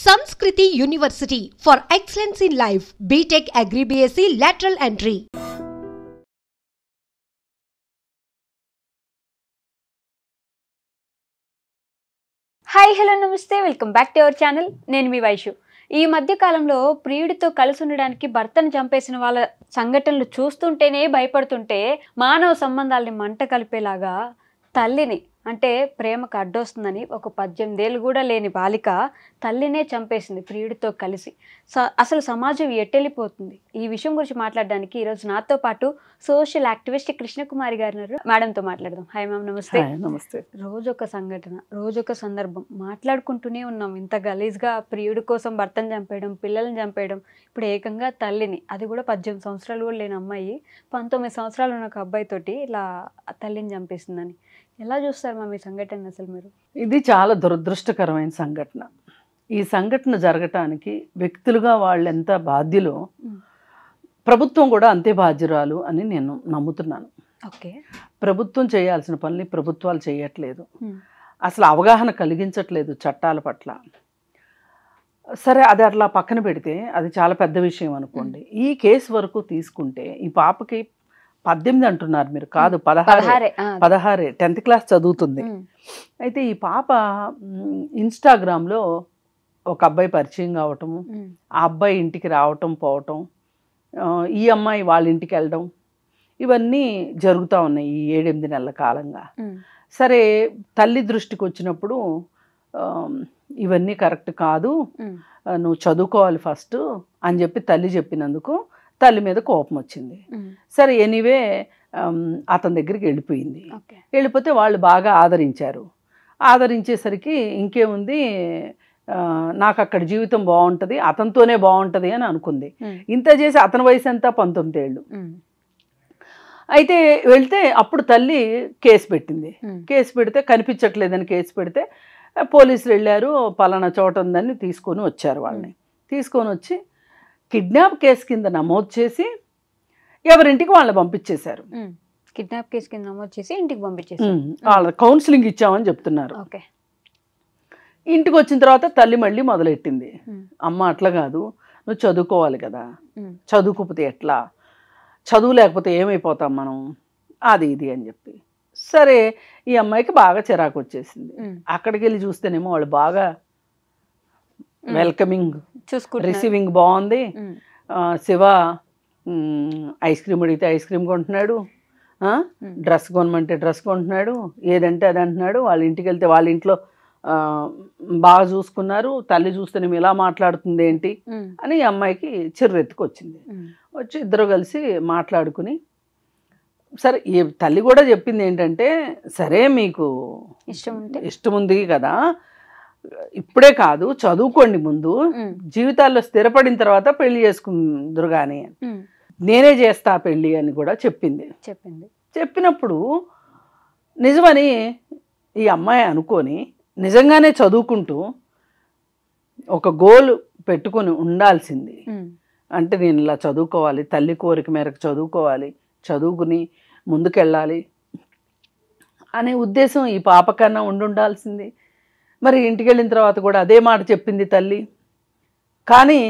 Sanskriti University for excellence in life. BTech Agri BSc lateral entry. Hi hello namaste welcome back to our channel. నేను మీ వైషు. ఈ మధ్య కాలంలో ప్రియుడితో కలిసి ఉండడానికి భర్తను చంపేసిన వాళ్ళ సంఘటనలు చూస్తుంటేనే భయపడుతుంటే మానవ సంబంధాలని మంట కలిపేలాగా తల్లిని అంటే ప్రేమకు అడ్డొస్తుందని ఒక 18 ఏళ్ళు కూడా లేని బాలిక తల్లినే చంపేసింది ప్రియుడితో కలిసి. అసలు సమాజం ఎట్టెళ్ళిపోతుంది? ఈ విషయం గురించి మాట్లాడడానికి ఈరోజు నాతో పాటు సోషల్ యాక్టివిస్ట్ కృష్ణకుమారి గారు ఉన్నారు. మేడంతో మాట్లాడదాం. హాయ్ మ్యామ్, నమస్తే. నమస్తే. రోజొక సంఘటన, రోజొక సందర్భం మాట్లాడుకుంటూనే ఉన్నాం. ఇంత గలీజ్గా ప్రియుడి కోసం భర్తను చంపేయడం, పిల్లల్ని చంపేయడం, ఇప్పుడు ఏకంగా తల్లిని, అది కూడా 18 సంవత్సరాలు కూడా లేని అమ్మాయి 19 సంవత్సరాలు ఉన్న ఒక అబ్బాయితోటి ఇలా తల్లిని చంపేసిందని ఎలా చూస్తారు మ్యామ్ ఈ సంఘటన అసలు మీరు? ఇది చాలా దురదృష్టకరమైన సంఘటన. ఈ సంఘటన జరగటానికి వ్యక్తులుగా వాళ్ళు ఎంత బాధ్యులో ప్రభుత్వం కూడా అంతే బాధ్యురాలు అని నేను నమ్ముతున్నాను. ఓకే, ప్రభుత్వం చేయాల్సిన పనులు ప్రభుత్వాలు చేయట్లేదు, అసలు అవగాహన కలిగించట్లేదు చట్టాల పట్ల. సరే, అది అట్లా పక్కన పెడితే అది చాలా పెద్ద విషయం అనుకోండి. ఈ కేసు వరకు తీసుకుంటే ఈ పాపకి 18 అంటున్నారు మీరు, కాదు 16 10th క్లాస్ చదువుతుంది. అయితే ఈ పాప ఇన్స్టాగ్రామ్లో ఒక అబ్బాయి పరిచయం కావటము, ఆ అబ్బాయి ఇంటికి రావటం పోవటం, ఈ అమ్మాయి వాళ్ళ ఇంటికి వెళ్ళడం, ఇవన్నీ జరుగుతూ ఉన్నాయి ఈ 7-8 నెలల కాలంగా. సరే, తల్లి దృష్టికి వచ్చినప్పుడు ఇవన్నీ కరెక్ట్ కాదు, నువ్వు చదువుకోవాలి ఫస్ట్ అని చెప్పి తల్లి చెప్పినందుకు తల్లి మీద కోపం వచ్చింది. సరే, ఎనీవే అతని దగ్గరికి వెళ్ళిపోయింది. వెళ్ళిపోతే వాళ్ళు బాగా ఆదరించారు. ఆదరించేసరికి ఇంకేముంది, నాకు అక్కడ జీవితం బాగుంటుంది, అతనితోనే బాగుంటుంది అని అనుకుంది. ఇంత చేసి అతని వయసు ఎంత? 19 ఏళ్ళు. అయితే వెళ్తే అప్పుడు తల్లి కేసు పెట్టింది. కేసు పెడితే కనిపించట్లేదని కేసు పెడితే పోలీసులు వెళ్ళారు, పలానా చోట ఉందని తీసుకొని వచ్చారు. వాళ్ళని తీసుకొని వచ్చి కిడ్నాప్ కేసు కింద నమోదు చేసి ఎవరింటికి వాళ్ళని పంపించేశారు. కిడ్నాప్ కేసు కింద నమోదు చేసి ఇంటికి పంపించేశారు. వాళ్ళ కౌన్సిలింగ్ ఇచ్చామని చెప్తున్నారు. ఇంటికి వచ్చిన తర్వాత తల్లి మళ్ళీ మొదలెట్టింది, అమ్మ అట్లా కాదు, నువ్వు చదువుకోవాలి కదా, చదువుకోకపోతే ఎట్లా, చదువు లేకపోతే ఏమైపోతాం మనం, అది ఇది అని చెప్పి. సరే, ఈ అమ్మాయికి బాగా చిరాకు వచ్చేసింది. అక్కడికి వెళ్ళి చూస్తేనేమో వాళ్ళు బాగా వెల్కమింగ్, రిసీవింగ్ బాగుంది. శివ ఐస్ క్రీమ్ అడిగితే ఐస్ క్రీమ్ కొంటున్నాడు, డ్రెస్ కొనమంటే డ్రెస్ కొంటున్నాడు, ఏదంటే అది అంటున్నాడు. వాళ్ళ ఇంటికి వెళ్తే వాళ్ళ ఇంట్లో బాగా చూసుకున్నారు. తల్లి చూస్తేనేమో ఇలా మాట్లాడుతుంది ఏంటి అని ఈ అమ్మాయికి చిర్రెత్తుకు వచ్చింది. వచ్చి ఇద్దరు కలిసి మాట్లాడుకుని, సరే, ఈ తల్లి కూడా చెప్పింది ఏంటంటే, సరే మీకు ఇష్టం ఉంది కదా, ఇప్పుడే కాదు చదువుకోండి, ముందు జీవితాల్లో స్థిరపడిన తర్వాత పెళ్లి చేసుకుందరు కానీ, నేనే చేస్తా పెళ్ళి అని కూడా చెప్పింది. చెప్పినప్పుడు నిజమని ఈ అమ్మాయి అనుకొని నిజంగానే చదువుకుంటూ ఒక గోల్ పెట్టుకొని ఉండాల్సింది. అంటే నేను ఇలా చదువుకోవాలి, తల్లి కోరిక మేరకు చదువుకోవాలి, చదువుకుని ముందుకెళ్ళాలి అనే ఉద్దేశం ఈ పాప కన్నా ఉండాల్సింది. మరి ఇంటికి వెళ్ళిన తర్వాత కూడా అదే మాట చెప్పింది తల్లి. కానీ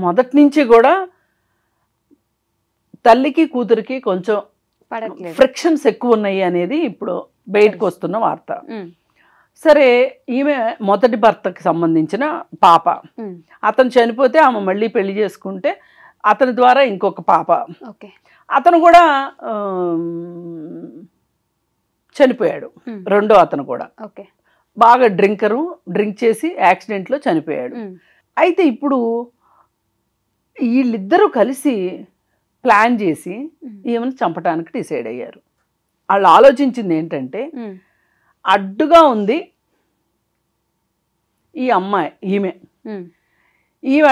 మొదటి నుంచి కూడా తల్లికి కూతురికి కొంచెం ఫ్రిక్షన్స్ ఎక్కువ ఉన్నాయి అనేది ఇప్పుడు బయటకు వస్తున్న వార్త. సరే, ఈమె మొదటి భర్తకి సంబంధించిన పాప, అతను చనిపోతే ఆమె మళ్ళీ పెళ్లి చేసుకుంటే అతని ద్వారా ఇంకొక పాప, అతను కూడా చనిపోయాడు. రెండో అతను కూడా బాగా డ్రింక్ చేసి యాక్సిడెంట్లో చనిపోయాడు. అయితే ఇప్పుడు వీళ్ళిద్దరూ కలిసి ప్లాన్ చేసి ఈమెను చంపడానికి డిసైడ్ అయ్యారు. వాళ్ళు ఆలోచించింది ఏంటంటే, అడ్డుగా ఉంది ఈ అమ్మాయి, ఈమె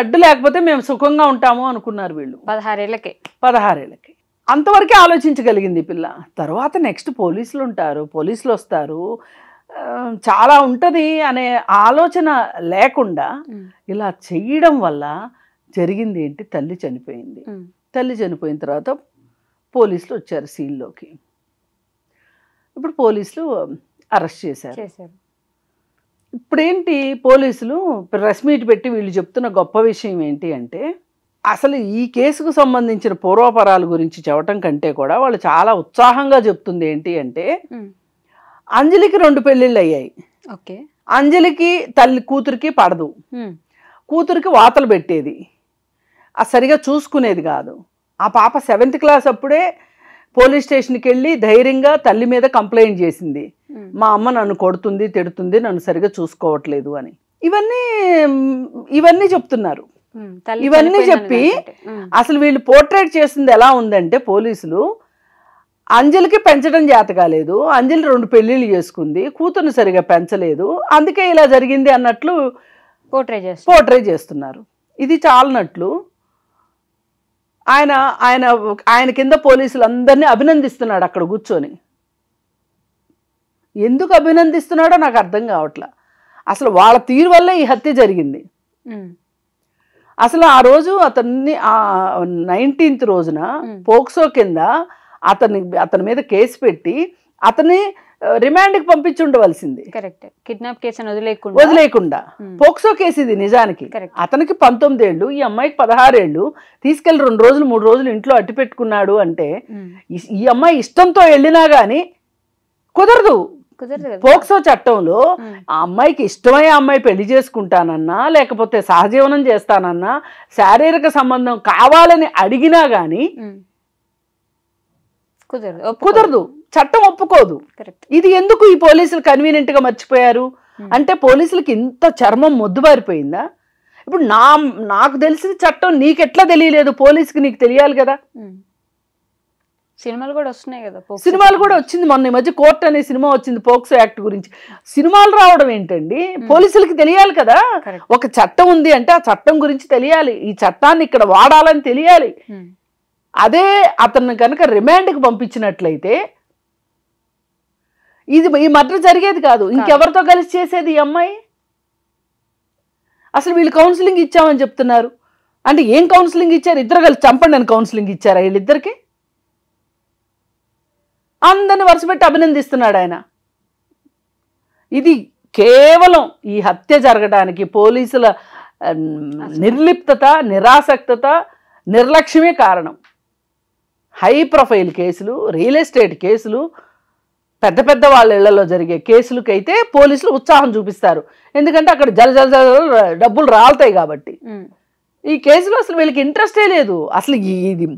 అడ్డు లేకపోతే మేము సుఖంగా ఉంటాము అనుకున్నారు వీళ్ళు 16 ఏళ్ళకి. అంతవరకే ఆలోచించగలిగింది పిల్ల. తర్వాత నెక్స్ట్ పోలీసులు ఉంటారు, పోలీసులు వస్తారు, చాలా ఉంటుంది అనే ఆలోచన లేకుండా ఇలా చేయడం వల్ల జరిగింది ఏంటి, తల్లి చనిపోయింది. తల్లి చనిపోయిన తర్వాత పోలీసులు వచ్చారు సీన్లోకి. ఇప్పుడు పోలీసులు అరెస్ట్ చేశారు. ఇప్పుడేంటి పోలీసులు ప్రెస్ మీట్ పెట్టి వీళ్ళు చెప్తున్న గొప్ప విషయం ఏంటి అంటే, అసలు ఈ కేసుకు సంబంధించిన పూర్వాపరాల గురించి చెప్పటం కంటే కూడా వాళ్ళు చాలా ఉత్సాహంగా చెప్తుంది ఏంటి అంటే, అంజలికి 2 పెళ్ళిళ్ళు అయ్యాయి. ఓకే. అంజలికి కూతురికి పడదు, కూతురికి వాతలు పెట్టేది, అది సరిగా చూసుకునేది కాదు. ఆ పాప 7th క్లాస్ అప్పుడే పోలీస్ స్టేషన్కి వెళ్ళి ధైర్యంగా తల్లి మీద కంప్లైంట్ చేసింది, మా అమ్మ నన్ను కొడుతుంది, తిడుతుంది, నన్ను సరిగా చూసుకోవట్లేదు అని. ఇవన్నీ చెప్తున్నారు. ఇవన్నీ చెప్పి అసలు వీళ్ళు పోర్ట్రేట్ చేసింది ఎలా ఉందంటే, పోలీసులు అంజలికి పెంచడం చేత కాలేదు, అంజలి 2 పెళ్ళిళ్ళు చేసుకుంది, కూతురుని సరిగా పెంచలేదు, అందుకే ఇలా జరిగింది అన్నట్లు పోర్ట్రేట్ చేస్తున్నారు. ఇది చాలనట్లు ఆయన కింద పోలీసులు అందరినీ అభినందిస్తున్నాడు అక్కడ కూర్చొని. ఎందుకు అభినందిస్తున్నాడో నాకు అర్థం కావట్లా. అసలు వాళ్ళ తీరు వల్లే ఈ హత్య జరిగింది. అసలు ఆ రోజు అతన్ని 19th రోజున పోక్సో కింద అతని మీద కేసు పెట్టి అతన్ని రిమాండ్కి పంపించి ఉండవలసింది. కరెక్ట్. కిడ్నాప్ కేసు వదిలేకుండా పోక్సో కేసు ఇది నిజానికి. అతనికి 19 ఏళ్ళు, ఈ అమ్మాయికి 16 ఏళ్ళు. తీసుకెళ్లి 2 రోజులు 3 రోజులు ఇంట్లో అట్టి పెట్టుకున్నాడు అంటే, ఈ అమ్మాయి ఇష్టంతో వెళ్ళినా గానీ కుదరదు. పోక్సో చట్టంలో ఆ అమ్మాయికి ఇష్టమై అమ్మాయి పెళ్లి చేసుకుంటానన్నా, లేకపోతే సహజీవనం చేస్తానన్నా, శారీరక సంబంధం కావాలని అడిగినా గానీ కుదరదు, చట్టం ఒప్పుకోదు. ఇది ఎందుకు ఈ పోలీసులు కన్వీనియంట్ గా మర్చిపోయారు అంటే, పోలీసులకి ఇంత చర్మం మొద్దుబారిపోయిందా? ఇప్పుడు నాకు తెలిసిన చట్టం నీకెట్లా తెలియలేదు, పోలీసుకి నీకు తెలియాలి కదా. సినిమాలు కూడా వస్తున్నాయి కదా, సినిమాలు కూడా వచ్చింది. మొన్న ఈ మధ్య కోర్ట్ అనే సినిమా వచ్చింది పోక్సో యాక్ట్ గురించి. సినిమాలు రావడం ఏంటండి, పోలీసులకి తెలియాలి కదా. ఒక చట్టం ఉంది అంటే ఆ చట్టం గురించి తెలియాలి, ఈ చట్టాన్ని ఇక్కడ వాడాలని తెలియాలి. అదే అతన్ని కనుక రిమాండ్కి పంపించినట్లయితే ఈ మర్డర్ జరిగేది కాదు. ఇంకెవరితో కలిసి చేసేది ఈ అమ్మాయి? అసలు వీళ్ళు కౌన్సిలింగ్ ఇచ్చామని చెప్తున్నారు అంటే ఏం కౌన్సిలింగ్ ఇచ్చారు? ఇద్దరు కలిసి చంపండి అని కౌన్సిలింగ్ ఇచ్చారా వీళ్ళిద్దరికి? అందరిని వరుసపెట్టి అభినందిస్తున్నాడు ఆయన. ఇది కేవలం ఈ హత్య జరగడానికి పోలీసుల నిర్లిప్తత, నిరాసక్తత, నిర్లక్ష్యమే కారణం. హై ప్రొఫైల్ కేసులు, రియల్ ఎస్టేట్ కేసులు, పెద్ద పెద్ద వాళ్ళ ఇళ్లలో జరిగే కేసులకైతే పోలీసులు ఉత్సాహం చూపిస్తారు, ఎందుకంటే అక్కడ జల డబ్బులు రాలుతాయి కాబట్టి. ఈ కేసులో అసలు వీళ్ళకి ఇంట్రెస్టే లేదు. అసలు ఇది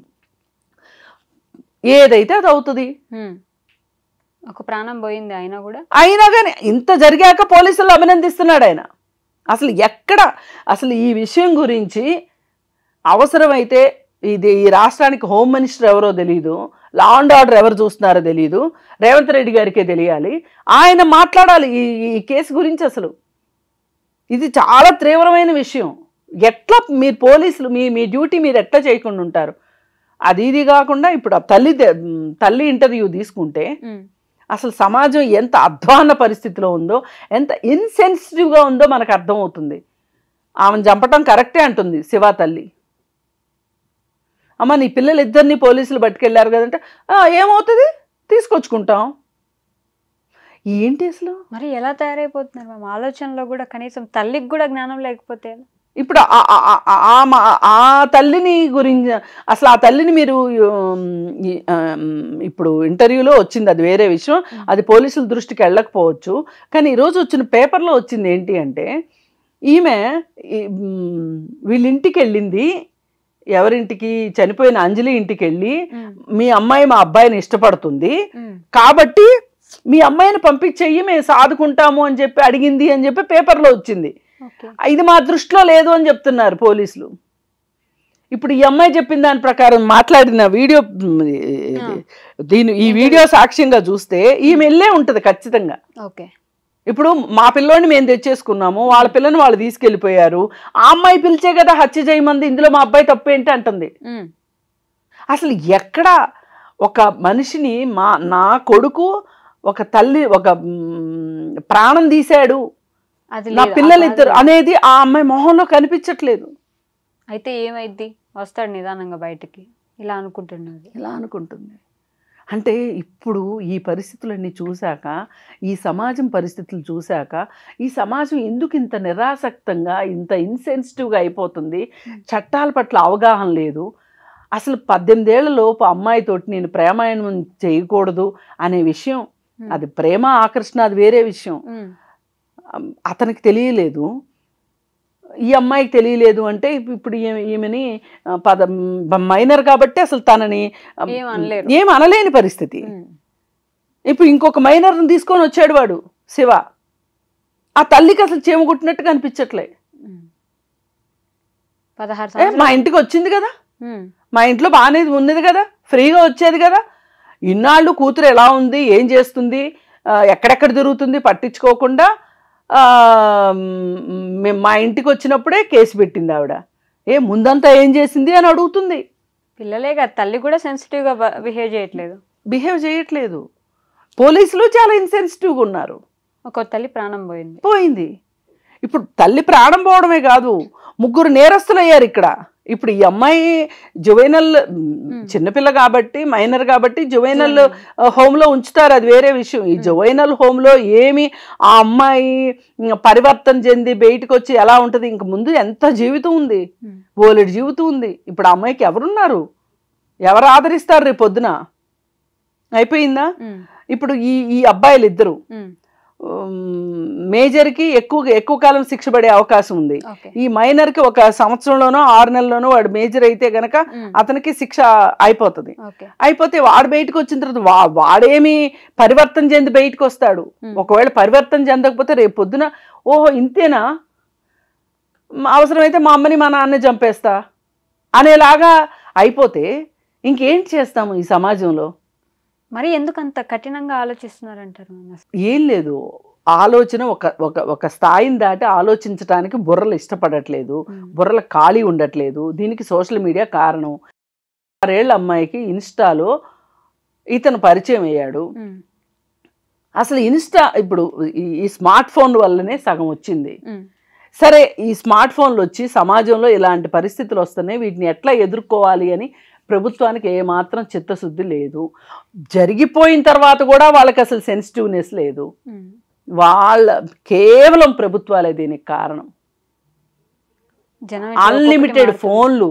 ఏదైతే అది అవుతుంది. ఒక ప్రాణం పోయింది అయినా కానీ ఇంత జరిగాక పోలీసులు అభినందిస్తున్నాడు ఆయన. అసలు ఎక్కడ అసలు ఈ విషయం గురించి అవసరమైతే ఇది ఈ రాష్ట్రానికి హోమ్ మినిస్టర్ ఎవరో తెలియదు, లా అండ్ ఆర్డర్ ఎవరు చూస్తున్నారో తెలియదు, రేవంత్ రెడ్డి గారికే తెలియాలి. ఆయన మాట్లాడాలి ఈ కేసు గురించి. అసలు ఇది చాలా తీవ్రమైన విషయం. ఎట్లా మీరు పోలీసులు మీ డ్యూటీ మీరు ఎట్లా చేయకుండా ఉంటారు? ఇది కాకుండా ఇప్పుడు తల్లి ఇంటర్వ్యూ తీసుకుంటే అసలు సమాజం ఎంత అధ్వాన్న పరిస్థితిలో ఉందో, ఎంత ఇన్సెన్సిటివ్గా ఉందో మనకు అర్థమవుతుంది. ఆమెను చంపటం కరెక్టే అంటుంది శివ తల్లి. అమ్మ నీ పిల్లలు ఇద్దరిని పోలీసులు పట్టుకెళ్ళారు కదంటే ఏమవుతుంది, తీసుకొచ్చుకుంటాం. ఏంటి అసలు మరి ఎలా తయారైపోతున్నారు మ్యామ్? ఆలోచనలో కూడా కనీసం తల్లికి కూడా జ్ఞానం లేకపోతే ఇప్పుడు ఆ తల్లిని గురించి అసలు ఆ తల్లిని మీరు ఇప్పుడు ఇంటర్వ్యూలో వచ్చింది, అది వేరే విషయం, అది పోలీసుల దృష్టికి వెళ్ళకపోవచ్చు. కానీ ఈరోజు వచ్చిన పేపర్లో వచ్చింది ఏంటి అంటే, ఈమె వీళ్ళింటికి వెళ్ళింది, ఎవరింటికి, చనిపోయిన అంజలి ఇంటికి వెళ్ళి మీ అమ్మాయి మా అబ్బాయిని ఇష్టపడుతుంది కాబట్టి మీ అమ్మాయిని పంపించేయి, మేము సాదుకుంటాము అని చెప్పి అడిగింది అని చెప్పి పేపర్లో వచ్చింది. ఇది మా దృష్టిలో లేదు అని చెప్తున్నారు పోలీసులు. ఇప్పుడు ఈ అమ్మాయి చెప్పిన దాని ప్రకారం మాట్లాడిన వీడియో, ఈ వీడియో సాక్ష్యంగా చూస్తే ఈమె వెళ్ళే ఉంటుంది ఖచ్చితంగా. ఇప్పుడు మా పిల్లోని మేము తెచ్చేసుకున్నాము, వాళ్ళ పిల్లని వాళ్ళు తీసుకెళ్ళిపోయారు, ఆ అమ్మాయి పిలిచే కదా హత్య చేయమంది, ఇందులో మా అబ్బాయి తప్పు ఏంటి అంటుంది. అసలు ఎక్కడ ఒక మనిషిని నా కొడుకు ఒక తల్లి ఒక ప్రాణం తీశాడు, నా పిల్లలిద్దరు అనేది ఆ అమ్మాయి మొహంలో కనిపించట్లేదు. అయితే ఏమైద్ది, వస్తాడు నిదానంగా బయటికి, ఇలా అనుకుంటుంది. ఇలా అనుకుంటుంది. అంటే ఇప్పుడు ఈ పరిస్థితులన్నీ చూశాక, ఈ సమాజం పరిస్థితులు చూశాక, ఈ సమాజం ఎందుకు ఇంత నిరాసక్తంగా, ఇంత ఇన్సెన్సిటివ్గా అయిపోతుంది? చట్టాల పట్ల అవగాహన లేదు. అసలు 18 ఏళ్ల లోపు అమ్మాయితోటి నేను ప్రేమాయణం చేయకూడదు అనే విషయం, అది ప్రేమ ఆకర్షణ, అది వేరే విషయం. అతనికి తెలియలేదు, ఈ అమ్మాయికి తెలియలేదు. అంటే ఇప్పుడు ఈమెని మైనర్ కాబట్టి అసలు తనని ఏం అనలేని పరిస్థితి. ఇప్పుడు ఇంకొక మైనర్ని తీసుకొని వచ్చాడు వాడు శివ. ఆ తల్లికి అసలు చీమ కుట్టినట్టుగా అనిపించట్లే. 16 మా ఇంటికి వచ్చింది కదా, మా ఇంట్లో బాగానే ఉన్నది కదా, ఫ్రీగా వచ్చేది కదా, ఇన్నాళ్ళు కూతురు ఎలా ఉంది, ఏం చేస్తుంది, ఎక్కడెక్కడ తిరుగుతుంది పట్టించుకోకుండా మా ఇంటికి వచ్చినప్పుడే కేసు పెట్టింది ఆవిడ. ముందంతా ఏం చేసింది అని అడుగుతుంది. పిల్లలే కదా, తల్లి కూడా సెన్సిటివ్గా బిహేవ్ చేయట్లేదు. పోలీసులు చాలా ఇన్సెన్సిటివ్గా ఉన్నారు. ఒక తల్లి ప్రాణం పోయింది. ఇప్పుడు తల్లి ప్రాణం పోవడమే కాదు, 3 నేరస్తులు అయ్యారు ఇక్కడ. ఇప్పుడు ఈ అమ్మాయి జువైనల్ చిన్నపిల్ల కాబట్టి, మైనర్ కాబట్టి జువైనల్ హోమ్లో ఉంచుతారు, అది వేరే విషయం. ఈ జువైనల్ హోమ్లో ఏమి ఆ అమ్మాయి పరివర్తన చెంది బయటకు వచ్చి ఎలా ఉంటుంది? ఇంక ముందు ఎంత జీవితం ఉంది, బోలెడు జీవితం ఉంది. ఇప్పుడు ఆ అమ్మాయికి ఎవరున్నారు, ఎవరు ఆదరిస్తారు రేపు పొద్దున? అయిపోయిందా? ఇప్పుడు ఈ అబ్బాయిలు ఇద్దరు మేజర్కి ఎక్కువ కాలం శిక్ష పడే అవకాశం ఉంది. ఈ మైనర్కి 1 సంవత్సరంలోనో 6 నెలల్లోనో వాడు మేజర్ అయితే గనక అతనికి శిక్ష అయిపోతుంది. అయిపోతే వాడు బయటకు వచ్చిన తర్వాత వాడేమి పరివర్తన చెంది బయటకు వస్తాడు. ఒకవేళ పరివర్తన చెందకపోతే రేపు పొద్దున ఓహో ఇంతేనా, అవసరమైతే మా అమ్మని మా నాన్న చంపేస్తా అనేలాగా అయిపోతే ఇంకేంటి చేస్తాము ఈ సమాజంలో? మరి ఎందుకు అంత కఠినంగా ఆలోచిస్తున్నారంటారు? ఏం లేదు, ఆలోచన ఒక స్థాయిని దాటి ఆలోచించడానికి బుర్రలు ఇష్టపడట్లేదు, బుర్రలు ఖాళీ ఉండట్లేదు. దీనికి సోషల్ మీడియా కారణం. 6 ఏళ్ల అమ్మాయికి ఇన్స్టాలో ఇతను పరిచయం అయ్యాడు. అసలు ఇన్స్టా ఇప్పుడు ఈ స్మార్ట్ ఫోన్ వల్లనే సగం వచ్చింది. సరే, ఈ స్మార్ట్ ఫోన్లు వచ్చి సమాజంలో ఇలాంటి పరిస్థితులు వస్తున్నాయి, వీటిని ఎట్లా ఎదుర్కోవాలి అని ప్రభుత్వానికి ఏమాత్రం చిత్తశుద్ధి లేదు. జరిగిపోయిన తర్వాత కూడా వాళ్ళకి అసలు సెన్సిటివ్నెస్ లేదు. కేవలం ప్రభుత్వాలే దీనికి కారణం. అన్లిమిటెడ్ ఫోన్లు,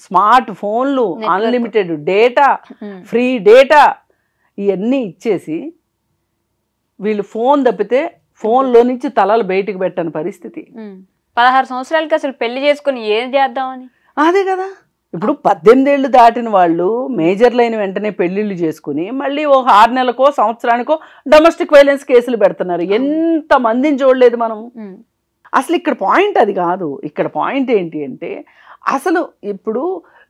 స్మార్ట్ ఫోన్లు, అన్లిమిటెడ్ డేటా, ఫ్రీ డేటా ఇవన్నీ ఇచ్చేసి వీళ్ళు ఫోన్ తప్పితే ఫోన్లో నుంచి తలలు బయటికి పెట్టని పరిస్థితి. 16 సంవత్సరాలకి అసలు పెళ్లి చేసుకుని ఏం చేద్దామని? అదే కదా. ఇప్పుడు 18 ఏళ్ళు దాటిన వాళ్ళు మేజర్లైన వెంటనే పెళ్లిళ్ళు చేసుకుని మళ్ళీ 6 నెలలకో సంవత్సరానికో డొమెస్టిక్ వైలెన్స్ కేసులు పెడుతున్నారు. ఎంత మందిని చూడలేదు మనం. అసలు ఇక్కడ పాయింట్ అది కాదు. ఇక్కడ పాయింట్ ఏంటి అంటే, అసలు ఇప్పుడు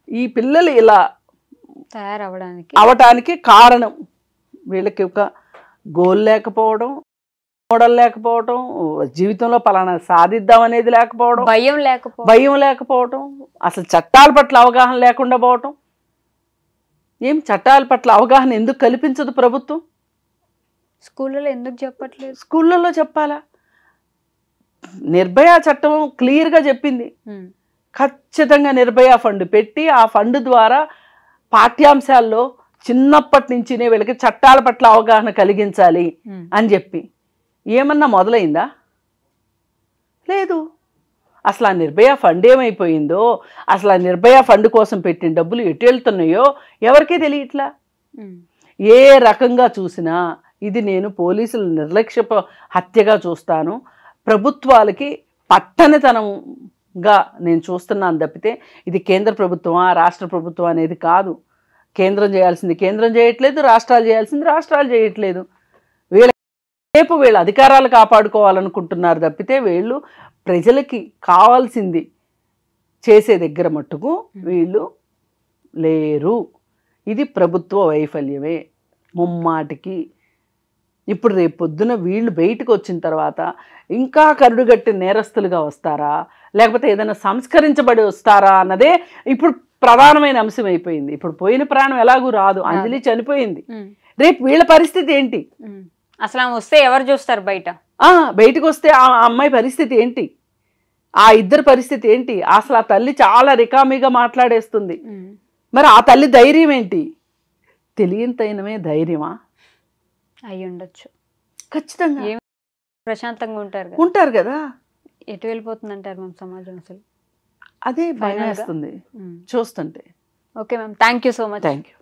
ఈ పిల్లలు ఇలా అవటానికి కారణం వీళ్ళకి ఒక గోల్ లేకపోవడం, మోడల్ లేకపోవడం, జీవితంలో పలానా సాధిద్దాం అనేది లేకపోవడం, భయం లేకపోవడం, అసలు చట్టాల పట్ల అవగాహన లేకుండా పోవటం. చట్టాల పట్ల అవగాహన ఎందుకు కల్పించదు ప్రభుత్వం? స్కూళ్ళలో ఎందుకు చెప్పట్లేదు? స్కూళ్ళలో చెప్పాలా? నిర్భయ చట్టం క్లియర్గా చెప్పింది. ఖచ్చితంగా నిర్భయ ఫండ్ పెట్టి ఆ ఫండ్ ద్వారా పాఠ్యాంశాల్లో చిన్నప్పటి నుంచినే వీళ్ళకి చట్టాల పట్ల అవగాహన కలిగించాలి అని చెప్పి ఏమన్నా మొదలైందా? లేదు. అసలు ఆ నిర్భయ ఫండ్ ఏమైపోయిందో, అసలు ఆ నిర్భయ ఫండ్ కోసం పెట్టిన డబ్బులు ఎటు వెళ్తున్నాయో ఎవరికీ తెలియట్లా. ఏ రకంగా చూసినా ఇది నేను పోలీసుల నిర్లక్ష్య హత్యగా చూస్తాను, ప్రభుత్వాలకి పట్టనితనంగా నేను చూస్తున్నాను తప్పితే ఇది కేంద్ర ప్రభుత్వమా రాష్ట్ర ప్రభుత్వం అనేది కాదు. కేంద్రం చేయాల్సింది కేంద్రం చేయట్లేదు, రాష్ట్రాలు చేయాల్సింది రాష్ట్రాలు చేయట్లేదు. రేపు వీళ్ళ అధికారాలు కాపాడుకోవాలనుకుంటున్నారు తప్పితే వీళ్ళు ప్రజలకి కావాల్సింది చేసే దగ్గర మట్టుకు వీళ్ళు లేరు. ఇది ప్రభుత్వ వైఫల్యమే ముమ్మాటికి. ఇప్పుడు రేపు పొద్దున వీళ్ళు బయటకు వచ్చిన తర్వాత ఇంకా కరుడుగట్టి నేరస్తులుగా వస్తారా, లేకపోతే ఏదైనా సంస్కరించబడి వస్తారా అన్నదే ఇప్పుడు ప్రధానమైన అంశం అయిపోయింది. ఇప్పుడు పోయిన ప్రాణం ఎలాగూ రాదు, అంజలి చనిపోయింది, రేపు వీళ్ళ పరిస్థితి ఏంటి? అసలు వస్తే ఎవరు చూస్తారు? బయటకు వస్తే ఆ అమ్మాయి పరిస్థితి ఏంటి? ఆ ఇద్దరు పరిస్థితి ఏంటి? అసలు ఆ తల్లి చాలా రికామీగా మాట్లాడేస్తుంది. మరి ఆ తల్లి ధైర్యం ఏంటి? తెలియంతైనమే ధైర్యమా? అయి ఉండొచ్చు. ఖచ్చితంగా ప్రశాంతంగా ఉంటారు కదా. ఉంటారు కదా. ఎటు వెళ్ళిపోతుందంటారు మ్యామ్ సమాజం అసలు? అదే భయం Final గా? వేస్తుంది చూస్తుంటే. Okay ma'am, thank you so much. Thank you.